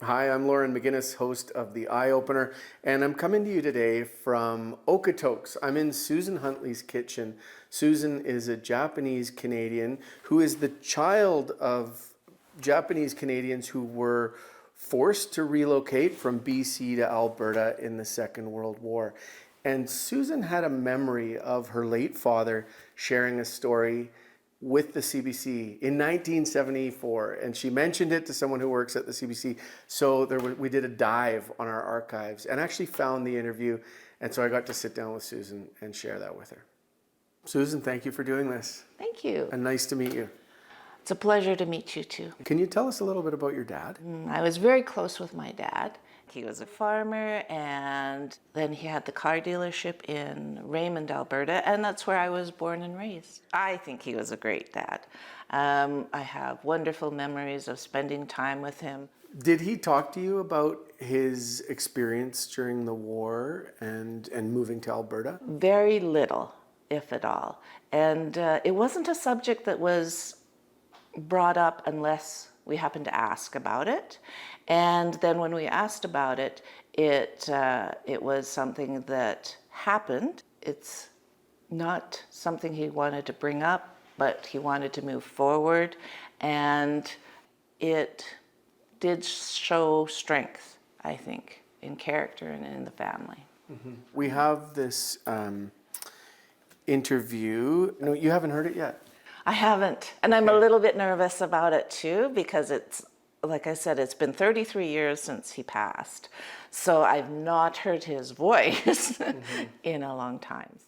Hi, I'm Loren McGinnis, host of the Eyeopener, and I'm coming to you today from Okotoks. I'm in Susan Huntley's kitchen. Susan is a Japanese Canadian who is the child of Japanese Canadians who were forced to relocate from BC to Alberta in the Second World War. And Susan had a memory of her late father sharing a story with the CBC in 1974, and she mentioned it to someone who works at the CBC. So we did a dive on our archives and actually found the interview, and so I got to sit down with Susan and share that with her. Susan, thank you for doing this. Thank you. And nice to meet you. It's a pleasure to meet you too. Can you tell us a little bit about your dad? I was very close with my dad. He was a farmer, and then he had the car dealership in Raymond, Alberta, and that's where I was born and raised. I think he was a great dad. I have wonderful memories of spending time with him. Did he talk to you about his experience during the war and moving to Alberta? Very little, if at all. And it wasn't a subject that was brought up unless we happened to ask about it. And then when we asked about it, it was something that happened. It's not something he wanted to bring up, but he wanted to move forward. And it did show strength, I think, in character and in the family. Mm-hmm. We have this interview. No, you haven't heard it yet. I haven't. And I'm a little bit nervous about it too, because it's, like I said, it's been 33 years since he passed. So I've not heard his voice in a long time.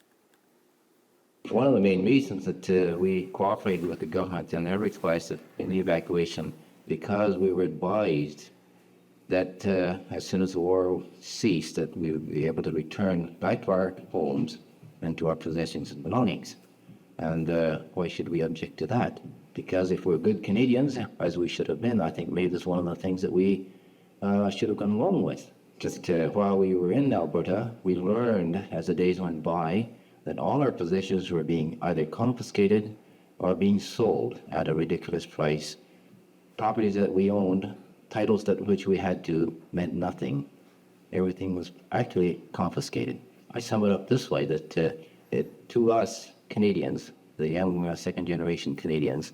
One of the main reasons that we cooperated with the government in their request in the evacuation, because we were advised that as soon as the war ceased, that we would be able to return back to our homes and to our possessions and belongings. And why should we object to that? Because if we're good Canadians, as we should have been, I think maybe that's one of the things that we should have gone along with. Just while we were in Alberta, we learned as the days went by that all our possessions were being either confiscated or being sold at a ridiculous price. Properties that we owned, titles that which we had to, meant nothing. Everything was actually confiscated. I sum it up this way, that to us Canadians, the young second-generation Canadians,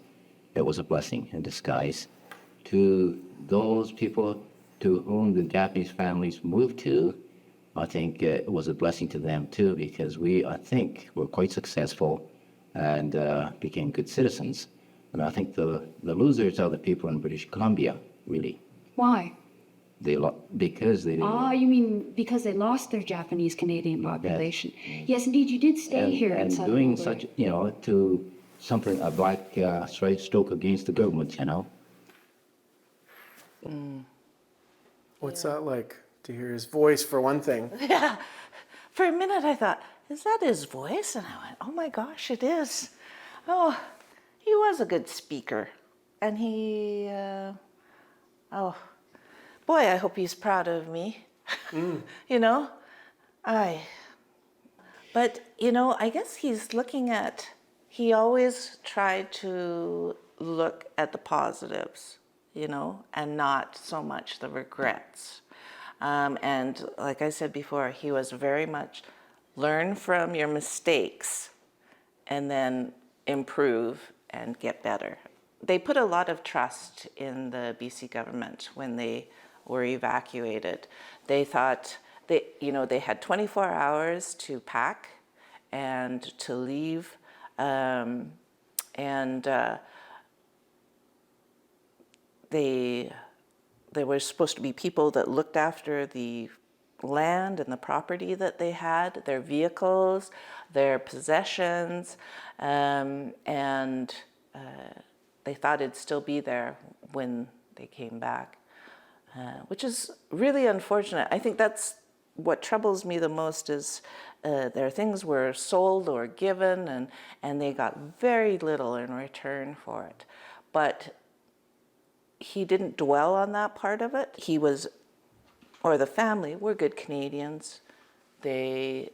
it was a blessing in disguise. To those people to whom the Japanese families moved to, I think it was a blessing to them too, because we, I think, were quite successful and became good citizens. And I think the losers are the people in British Columbia, really. Why? Because they didn't. You mean because they lost their Japanese Canadian population? Yes, indeed, you did stay here in Southern doing Alberta. such, to something, a black stroke against the government, What's that like, to hear his voice, for one thing? Yeah. For a minute I thought, is that his voice? And I went, oh my gosh, it is. Oh, he was a good speaker. And he, boy, I hope he's proud of me. But, I guess he's looking at, he always tried to look at the positives, and not so much the regrets. And like I said before, he was very much learn from your mistakes and then improve and get better. They put a lot of trust in the BC government when they were evacuated. They thought they had 24 hours to pack and to leave, there were supposed to be people that looked after the land and the property that they had, their vehicles, their possessions, and they thought it'd still be there when they came back, which is really unfortunate. I think that's what troubles me the most, is their things were sold or given, and they got very little in return for it. But he didn't dwell on that part of it. He was, or the family, were good Canadians. They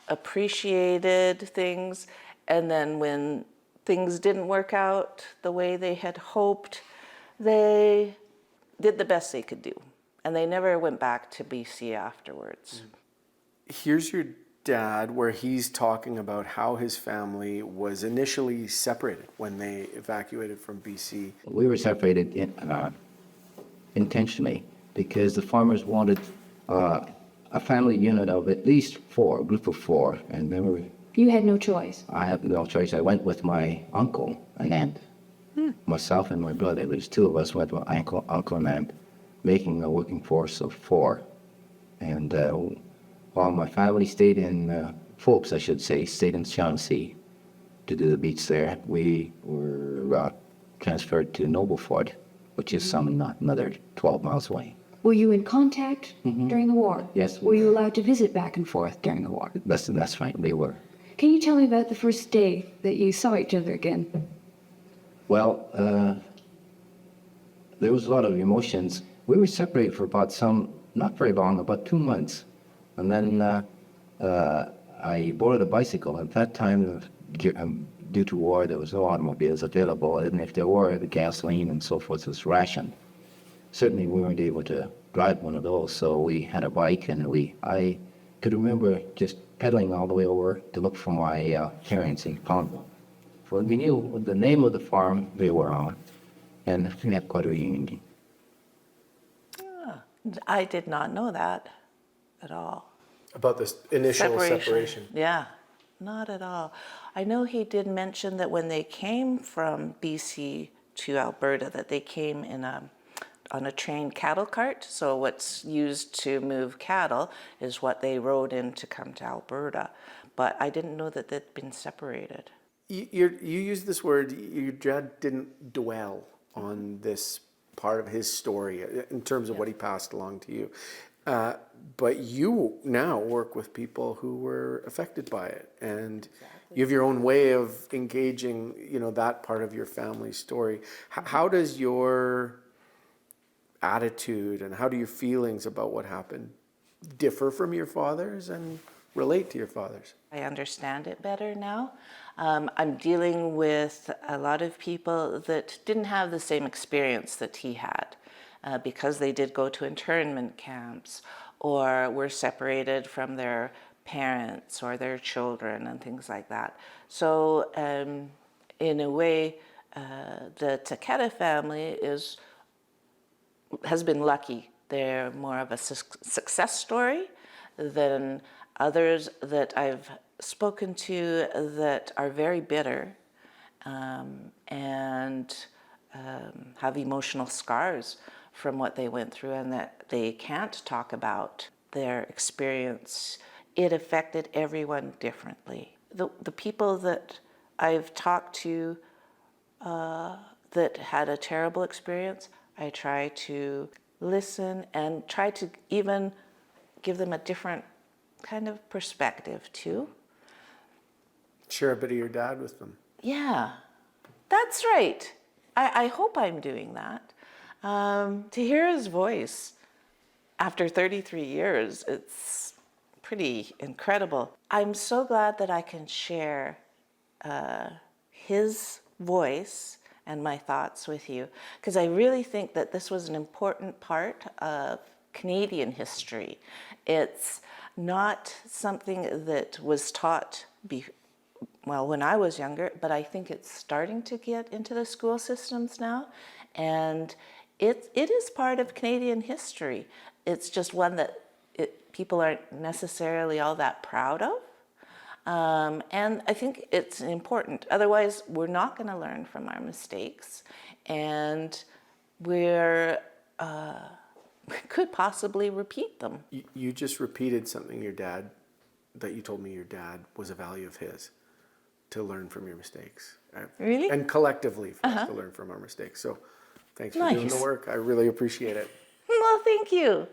appreciated things, and then when things didn't work out the way they had hoped, they did the best they could do. And they never went back to BC afterwards. Here's your dad where he's talking about how his family was initially separated when they evacuated from BC. We were separated intentionally because the farmers wanted a family unit of at least 4, a group of 4. And then You had no choice. I had no choice. I went with my uncle and aunt. Myself and my brother, there's 2 of us, went with my uncle and aunt, making a working force of 4. And while my family stayed in, folks I should say, stayed in Shaughnessy to do the beach there, we were transferred to Nobleford, which is another 12 miles away. Were you in contact during the war? Yes. Were you allowed to visit back and forth during the war? That's right, they were. Can you tell me about the first day that you saw each other again? Well, there was a lot of emotions. We were separated for not very long, about 2 months. And then I borrowed a bicycle. At that time, due to war, there was no automobiles available. And if there were, the gasoline and so forth was rationed. Certainly, we weren't able to drive one of those. So we had a bike, and I could remember just pedaling all the way over to look for my parents in Congo. For we knew the name of the farm they were on, and we had quite a reunion. I did not know that at all. About this initial separation. Yeah, not at all. I know he did mention that when they came from BC to Alberta, that they came on a train cattle cart. So what's used to move cattle is what they rode in to come to Alberta. But I didn't know that they'd been separated. You used this word, your dad didn't dwell on this part of his story in terms of what he passed along to you. But you now work with people who were affected by it, and you have your own way of engaging, that part of your family story. How does your attitude and how do your feelings about what happened differ from your father's and relate to your father's? I understand it better now. I'm dealing with a lot of people that didn't have the same experience that he had because they did go to internment camps or were separated from their parents or their children and things like that. So in a way, the Takeda family has been lucky. They're more of a success story than others that I've spoken to that are very bitter and have emotional scars from what they went through, and that they can't talk about their experience. It affected everyone differently. The people that I've talked to that had a terrible experience, I try to listen and try to even give them a different kind of perspective too. Share a bit of your dad with them. Yeah, that's right. I hope I'm doing that. To hear his voice after 33 years, it's pretty incredible. I'm so glad that I can share his voice and my thoughts with you, because I really think that this was an important part of Canadian history. It's not something that was taught when I was younger, but I think it's starting to get into the school systems now, and it is part of Canadian history. It's just one that people aren't necessarily all that proud of. And I think it's important. Otherwise, we're not going to learn from our mistakes, and we could possibly repeat them. You just repeated something that you told me your dad was a value of his, to learn from your mistakes. Really? And collectively for us to learn from our mistakes. So thanks for doing the Nice. work. I really appreciate it. Well, thank you.